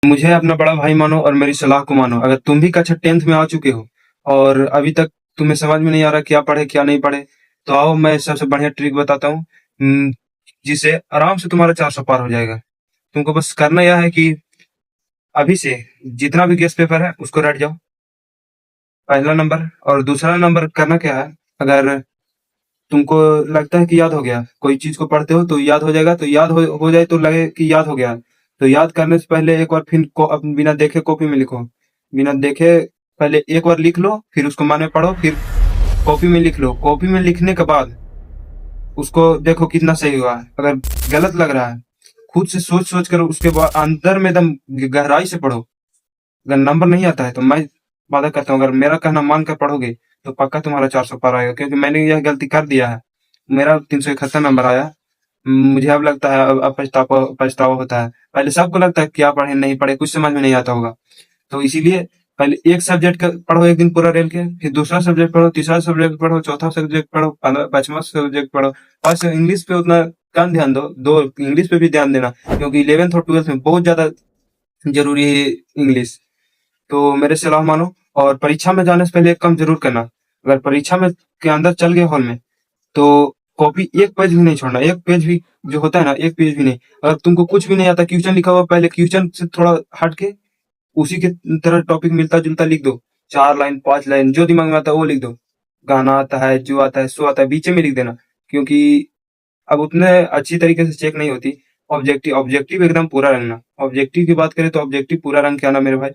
मुझे अपना बड़ा भाई मानो और मेरी सलाह को मानो। अगर तुम भी कक्षा 10th में आ चुके हो और अभी तक तुम्हें समझ में नहीं आ रहा क्या पढ़े क्या नहीं पढ़े, तो आओ मैं सबसे बढ़िया ट्रिक बताता हूँ, जिससे आराम से तुम्हारा 400 पार हो जाएगा। तुमको बस करना यह है कि अभी से जितना भी गेस्ट पेपर है उसको रट जाओ, पहला नंबर। और दूसरा नंबर करना क्या है, अगर तुमको लगता है कि याद हो गया, कोई चीज को पढ़ते हो तो याद हो जाएगा, तो याद हो जाए तो लगे कि याद हो गया, तो याद करने से पहले एक बार फिर बिना देखे कॉपी में लिखो। बिना देखे पहले एक बार लिख लो, फिर उसको मन में पढ़ो, फिर कॉपी में लिख लो। कॉपी में लिखने के बाद उसको देखो कितना सही हुआ है। अगर गलत लग रहा है, खुद से सोच सोच कर उसके बाद अंदर में एकदम गहराई से पढ़ो। अगर नंबर नहीं आता है तो मैं वादा करता हूँ, अगर मेरा कहना मान कर पढ़ोगे तो पक्का तुम्हारा 400 पार आएगा, क्योंकि मैंने यह गलती कर दिया है। मेरा 371 नंबर आया। मुझे अब लगता है, अब पछतावा पछतावा होता है। पहले सबको लगता है क्या पढ़े नहीं पढ़े, कुछ समझ में नहीं आता होगा। तो इसीलिए पहले एक सब्जेक्ट का पढ़ो एक दिन पूरा रेल के, फिर दूसरा सब्जेक्ट पढ़ो, तीसरा सब्जेक्ट पढ़ो, चौथा सब्जेक्ट पढ़ो, 5वां सब्जेक्ट पढ़ो। बस इंग्लिश पे उतना कम ध्यान दो, दो इंग्लिश पे भी ध्यान देना, क्योंकि 11th और 12th में बहुत ज्यादा जरूरी है इंग्लिश। तो मेरे सलाह मानो, और परीक्षा में जाने से पहले एक काम जरूर करना। अगर परीक्षा में के अंदर चल गए हॉल में, तो कॉपी एक पेज भी नहीं छोड़ना। एक पेज भी जो होता है ना, एक पेज भी नहीं। अगर तुमको कुछ भी नहीं आता, क्वेश्चन लिखा हुआ, पहले क्वेश्चन से थोड़ा हट के उसी के तरह टॉपिक मिलता जुलता लिख दो। 4 लाइन 5 लाइन जो दिमाग में आता है वो लिख दो। गाना आता है, जो आता है सो आता है, बीच में लिख देना। क्योंकि अब उतने अच्छी तरीके से चेक नहीं होती। ऑब्जेक्टिव ऑब्जेक्टिव एकदम पूरा रंगना। ऑब्जेक्टिव की बात करें तो ऑब्जेक्टिव पूरा रंग के आना मेरे भाई।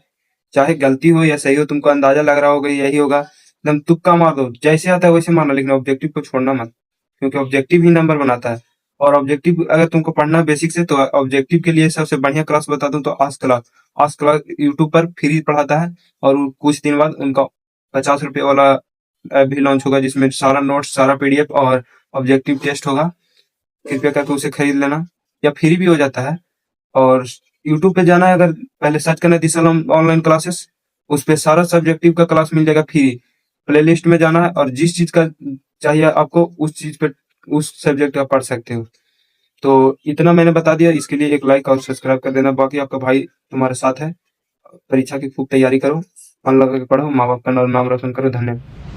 चाहे गलती हो या सही हो, तुमको अंदाजा लग रहा होगा यही होगा, एकदम तुक्का मार दो, जैसे आता है वैसे मारना, लेकिन ऑब्जेक्टिव को छोड़ना मत, क्योंकि ऑब्जेक्टिव ही नंबर बनाता है। और ऑब्जेक्टिव अगर तुमको पढ़ना है बेसिक से, तो ऑब्जेक्टिव के लिए सबसे बढ़िया क्लास बता दूं तो आज क्लास यूट्यूब पर फ्री पढ़ाता है। और कुछ दिन बाद उनका 50 रुपये वाला ऐप भी लॉन्च होगा, जिसमें सारा नोट्स, सारा पीडीएफ और ऑब्जेक्टिव टेस्ट होगा। कृपया करके उसे खरीद लेना, या फ्री भी हो जाता है। और यूट्यूब पे जाना है, अगर पहले सर्च करना है दिशा ऑनलाइन क्लासेस, उस पे सारा सब्जेक्टिव का क्लास मिल जाएगा फ्री। प्लेलिस्ट में जाना है और जिस चीज का चाहिए आपको उस चीज पे, उस सब्जेक्ट का पढ़ सकते हो। तो इतना मैंने बता दिया, इसके लिए एक लाइक और सब्सक्राइब कर देना। बाकी आपका भाई तुम्हारे साथ है। परीक्षा की खूब तैयारी करो, मन लगा के पढ़ो, माँ बाप का नाम रोशन करो। धन्यवाद।